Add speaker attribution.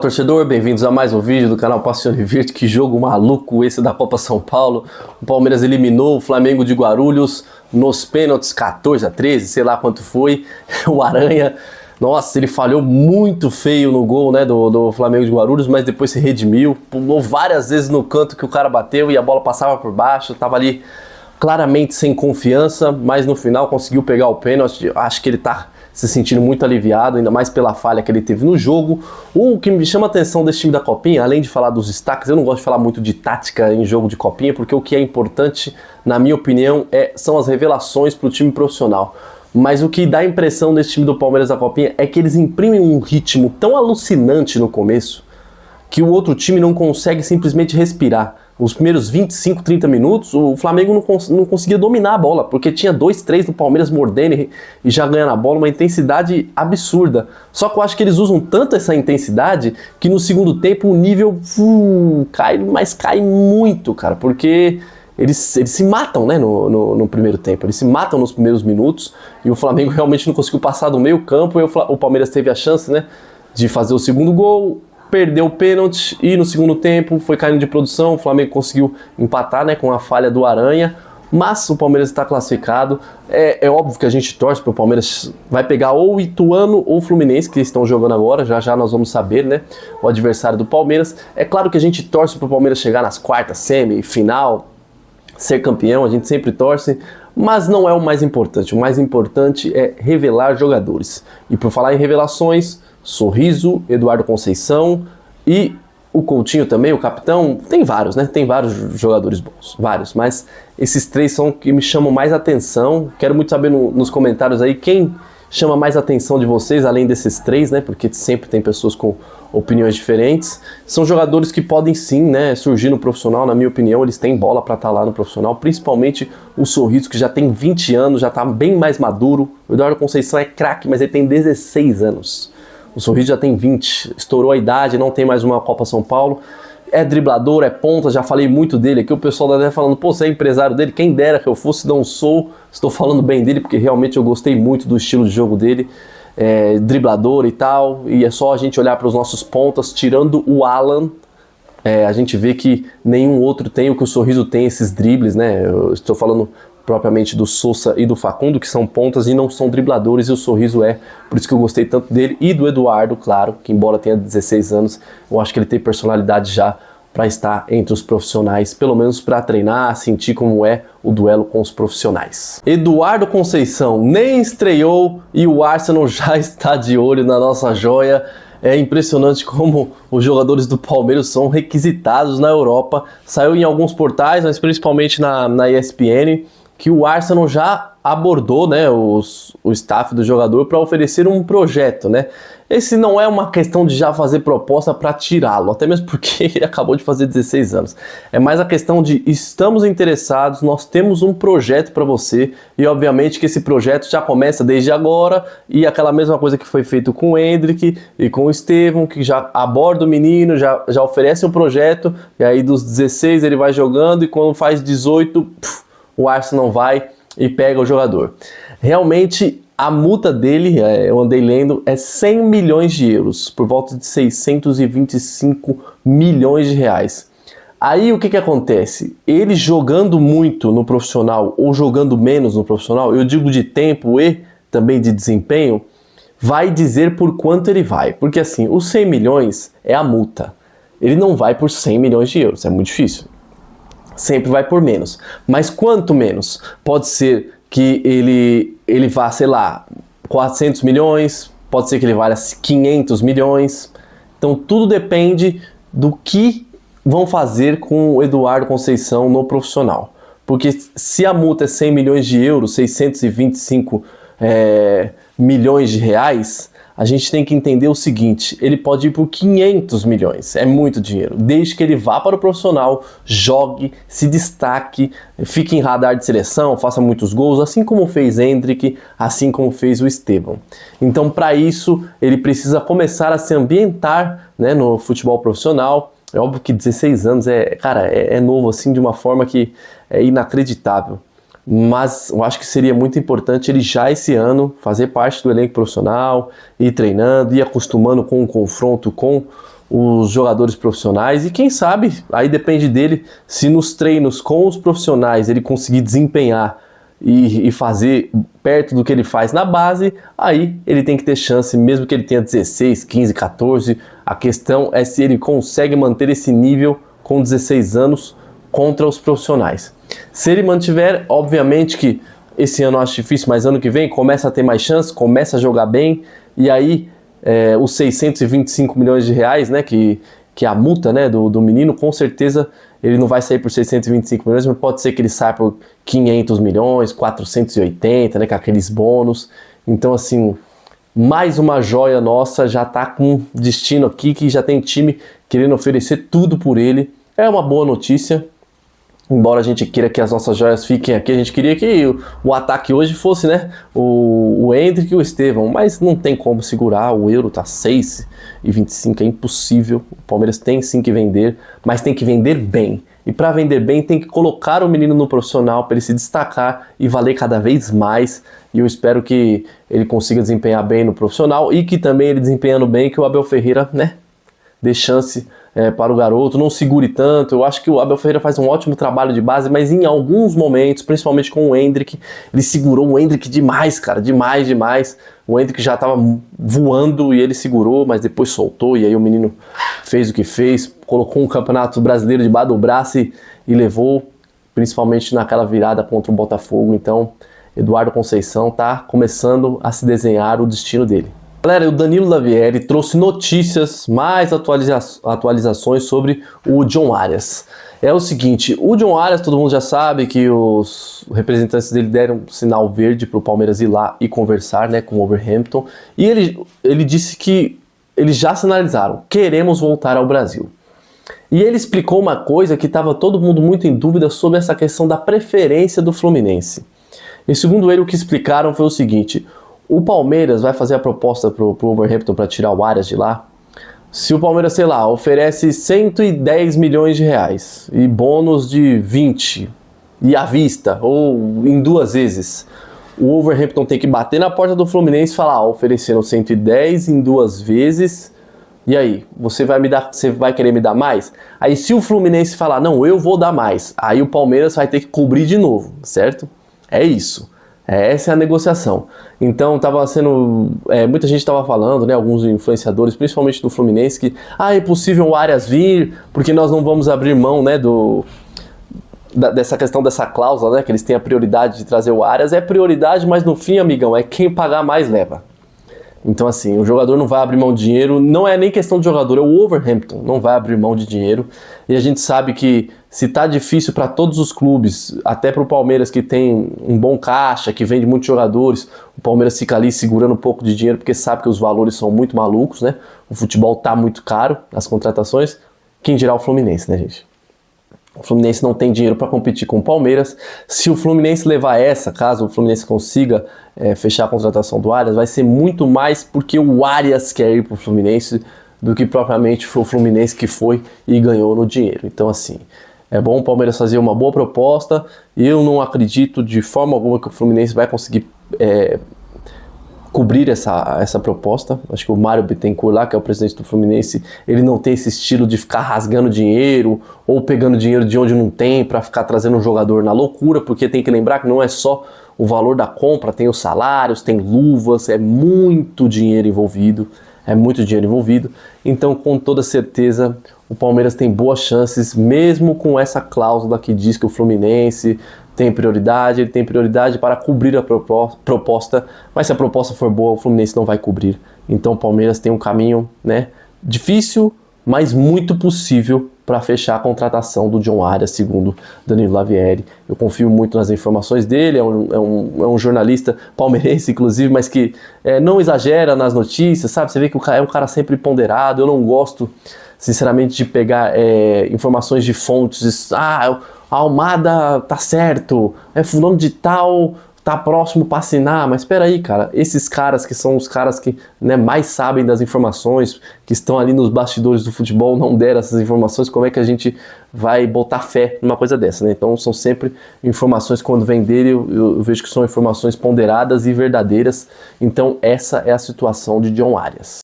Speaker 1: Torcedor, bem-vindos a mais um vídeo do canal Passione Verde. Que jogo maluco esse da Copa São Paulo. O Palmeiras eliminou o Flamengo de Guarulhos nos pênaltis 14-13, sei lá quanto foi. O Aranha, nossa, ele falhou muito feio no gol, né, do Flamengo de Guarulhos, mas depois se redimiu. Pulou várias vezes no canto que o cara bateu e a bola passava por baixo. Tava ali claramente sem confiança, mas no final conseguiu pegar o pênalti. Acho que ele tá se sentindo muito aliviado, ainda mais pela falha que ele teve no jogo. O que me chama a atenção desse time da Copinha, além de falar dos destaques, eu não gosto de falar muito de tática em jogo de Copinha, porque o que é importante, na minha opinião, são as revelações para o time profissional. Mas o que dá a impressão desse time do Palmeiras da Copinha é que eles imprimem um ritmo tão alucinante no começo que o outro time não consegue simplesmente respirar. Os primeiros 25, 30 minutos, o Flamengo não conseguia dominar a bola, porque tinha 2, 3 do Palmeiras mordendo e já ganhando a bola, uma intensidade absurda. Só que eu acho que eles usam tanto essa intensidade que no segundo tempo o nível cai, mas cai muito, cara, porque eles se matam, né, no primeiro tempo, eles se matam nos primeiros minutos e o Flamengo realmente não conseguiu passar do meio campo e o Palmeiras teve a chance, né, de fazer o segundo gol. Perdeu o pênalti e no segundo tempo foi caindo de produção, o Flamengo conseguiu empatar, né, com a falha do Aranha, mas o Palmeiras está classificado. É óbvio que a gente torce para o Palmeiras, vai pegar ou o Ituano ou o Fluminense, que estão jogando agora, já nós vamos saber, né, o adversário do Palmeiras. É claro que a gente torce para o Palmeiras chegar nas quartas, semi, final, ser campeão, a gente sempre torce, mas não é o mais importante. O mais importante é revelar jogadores. E por falar em revelações, Sorriso, Eduardo Conceição e o Coutinho também, o capitão, tem vários, né? Tem vários jogadores bons, vários, mas esses três são que me chamam mais atenção. Quero muito saber nos comentários aí quem chama mais atenção de vocês, além desses três, né? Porque sempre tem pessoas com opiniões diferentes. São jogadores que podem sim, né, surgir no profissional, na minha opinião, eles têm bola para estar lá no profissional, principalmente o Sorriso, que já tem 20 anos, já está bem mais maduro. O Eduardo Conceição é craque, mas ele tem 16 anos. O Sorriso já tem 20, estourou a idade, não tem mais uma Copa São Paulo. É driblador, é ponta, já falei muito dele aqui. O pessoal da até falando, pô, você é empresário dele? Quem dera que eu fosse, não sou. Estou falando bem dele porque realmente eu gostei muito do estilo de jogo dele. Driblador e tal. E é só a gente olhar para os nossos pontas, tirando o Alan. A gente vê que nenhum outro tem o que o Sorriso tem, esses dribles, né? Eu estou falando propriamente do Sousa e do Facundo, que são pontas e não são dribladores, e o Sorriso por isso que eu gostei tanto dele, e do Eduardo, claro, que embora tenha 16 anos, eu acho que ele tem personalidade já para estar entre os profissionais, pelo menos para treinar, sentir como é o duelo com os profissionais. Eduardo Conceição nem estreou e o Arsenal já está de olho na nossa joia. É impressionante como os jogadores do Palmeiras são requisitados na Europa. Saiu em alguns portais, mas principalmente na ESPN, que o Arsenal já abordou, né, o staff do jogador para oferecer um projeto, né? Esse não é uma questão de já fazer proposta para tirá-lo, até mesmo porque ele acabou de fazer 16 anos. É mais a questão de estamos interessados, nós temos um projeto para você e obviamente que esse projeto já começa desde agora e aquela mesma coisa que foi feito com o Endrick e com o Estevão, que já aborda o menino, já oferece um projeto e aí dos 16 ele vai jogando e quando faz 18, o Arsenal vai e pega o jogador. Realmente a multa dele, eu andei lendo, é 100 milhões de euros, por volta de 625 milhões de reais. Aí o que acontece? Ele jogando muito no profissional ou jogando menos no profissional, eu digo de tempo e também de desempenho, vai dizer por quanto ele vai. Porque assim, os 100 milhões é a multa. Ele não vai por 100 milhões de euros, é muito difícil. Sempre vai por menos. Mas quanto menos? Pode ser que ele vá, sei lá, 400 milhões, pode ser que ele valha 500 milhões. Então tudo depende do que vão fazer com o Eduardo Conceição no profissional. Porque se a multa é 100 milhões de euros, 625 milhões de reais, a gente tem que entender o seguinte, ele pode ir por 500 milhões, é muito dinheiro, desde que ele vá para o profissional, jogue, se destaque, fique em radar de seleção, faça muitos gols, assim como fez Endrick, assim como fez o Estevão. Então, para isso, ele precisa começar a se ambientar, né, no futebol profissional. É óbvio que 16 anos é novo assim de uma forma que é inacreditável. Mas eu acho que seria muito importante ele já esse ano fazer parte do elenco profissional, ir treinando, ir acostumando com o confronto com os jogadores profissionais e quem sabe, aí depende dele, se nos treinos com os profissionais ele conseguir desempenhar e fazer perto do que ele faz na base, aí ele tem que ter chance, mesmo que ele tenha 16, 15, 14, a questão é se ele consegue manter esse nível com 16 anos contra os profissionais. Se ele mantiver, obviamente que esse ano eu acho difícil, mas ano que vem começa a ter mais chance, começa a jogar bem, e aí os 625 milhões de reais, né, que é a multa, né, do menino, com certeza ele não vai sair por 625 milhões, mas pode ser que ele saia por 500 milhões, 480, né, com aqueles bônus. Então, assim, mais uma joia nossa, já tá com destino aqui, que já tem time querendo oferecer tudo por ele. É uma boa notícia. Embora a gente queira que as nossas joias fiquem aqui, a gente queria que o ataque hoje fosse, né, o Endrick e o Estevão, mas não tem como segurar, o euro tá 6,25, é impossível. O Palmeiras tem sim que vender, mas tem que vender bem. E para vender bem tem que colocar o menino no profissional para ele se destacar e valer cada vez mais. E eu espero que ele consiga desempenhar bem no profissional e que também ele desempenhando bem, que o Abel Ferreira, né, dê chance para o garoto, não segure tanto. Eu acho que o Abel Ferreira faz um ótimo trabalho de base, mas em alguns momentos, principalmente com o Endrick, ele segurou o Endrick demais, cara, demais. O Endrick já estava voando e ele segurou, mas depois soltou, e aí o menino fez o que fez, colocou um campeonato brasileiro debaixo do braço e levou, principalmente naquela virada contra o Botafogo. Então, Eduardo Conceição tá começando a se desenhar o destino dele. Galera, o Danilo Lavieri trouxe notícias, mais atualizações sobre o John Arias. É o seguinte, o John Arias, todo mundo já sabe que os representantes dele deram sinal verde para o Palmeiras ir lá e conversar, né, com o Wolverhampton. E ele disse que eles já sinalizaram, queremos voltar ao Brasil. E ele explicou uma coisa que estava todo mundo muito em dúvida sobre essa questão da preferência do Fluminense. E segundo ele, o que explicaram foi o seguinte: o Palmeiras vai fazer a proposta pro Wolverhampton para tirar o Arias de lá. Se o Palmeiras, sei lá, oferece 110 milhões de reais e bônus de 20 e à vista, ou em 2 vezes, o Wolverhampton tem que bater na porta do Fluminense e falar, ofereceram 110 em 2 vezes, e aí, você vai querer me dar mais? Aí se o Fluminense falar, não, eu vou dar mais, aí o Palmeiras vai ter que cobrir de novo, certo? É isso. Essa é a negociação. Então muita gente estava falando, né, alguns influenciadores, principalmente do Fluminense, que é possível o Arias vir, porque nós não vamos abrir mão, né, dessa questão dessa cláusula, né, que eles têm a prioridade de trazer o Arias. É prioridade, mas no fim, amigão, é quem pagar mais leva. Então assim, o jogador não vai abrir mão de dinheiro, não é nem questão de jogador, é o Wolverhampton, não vai abrir mão de dinheiro. E a gente sabe que se tá difícil para todos os clubes, até para o Palmeiras que tem um bom caixa, que vende muitos jogadores, o Palmeiras fica ali segurando um pouco de dinheiro porque sabe que os valores são muito malucos, né? O futebol tá muito caro, as contratações, quem dirá o Fluminense, né, gente? O Fluminense não tem dinheiro para competir com o Palmeiras. Se o Fluminense levar caso o Fluminense consiga fechar a contratação do Arias, vai ser muito mais porque o Arias quer ir para o Fluminense do que propriamente foi o Fluminense que foi e ganhou no dinheiro. Então, assim, é bom o Palmeiras fazer uma boa proposta. Eu não acredito de forma alguma que o Fluminense vai conseguir cobrir essa proposta. Acho que o Mário Bittencourt lá, que é o presidente do Fluminense, ele não tem esse estilo de ficar rasgando dinheiro ou pegando dinheiro de onde não tem para ficar trazendo um jogador na loucura, porque tem que lembrar que não é só o valor da compra, tem os salários, tem luvas, é muito dinheiro envolvido. Então, com toda certeza, o Palmeiras tem boas chances, mesmo com essa cláusula que diz que o Fluminense tem prioridade, ele tem prioridade para cobrir a proposta, mas se a proposta for boa, o Fluminense não vai cobrir. Então o Palmeiras tem um caminho, né, difícil, mas muito possível para fechar a contratação do John Arias, segundo Danilo Lavieri. Eu confio muito nas informações dele, é um jornalista palmeirense, inclusive, mas que não exagera nas notícias, sabe? Você vê que é um cara sempre ponderado. Eu não gosto, sinceramente, de pegar informações de fontes, a Almada tá certo, fulano de tal tá próximo para assinar, mas espera aí, cara, esses caras que são os caras que, né, mais sabem das informações, que estão ali nos bastidores do futebol, não deram essas informações, como é que a gente vai botar fé numa coisa dessa, né? Então são sempre informações, quando vem dele, eu vejo que são informações ponderadas e verdadeiras. Então essa é a situação de John Arias.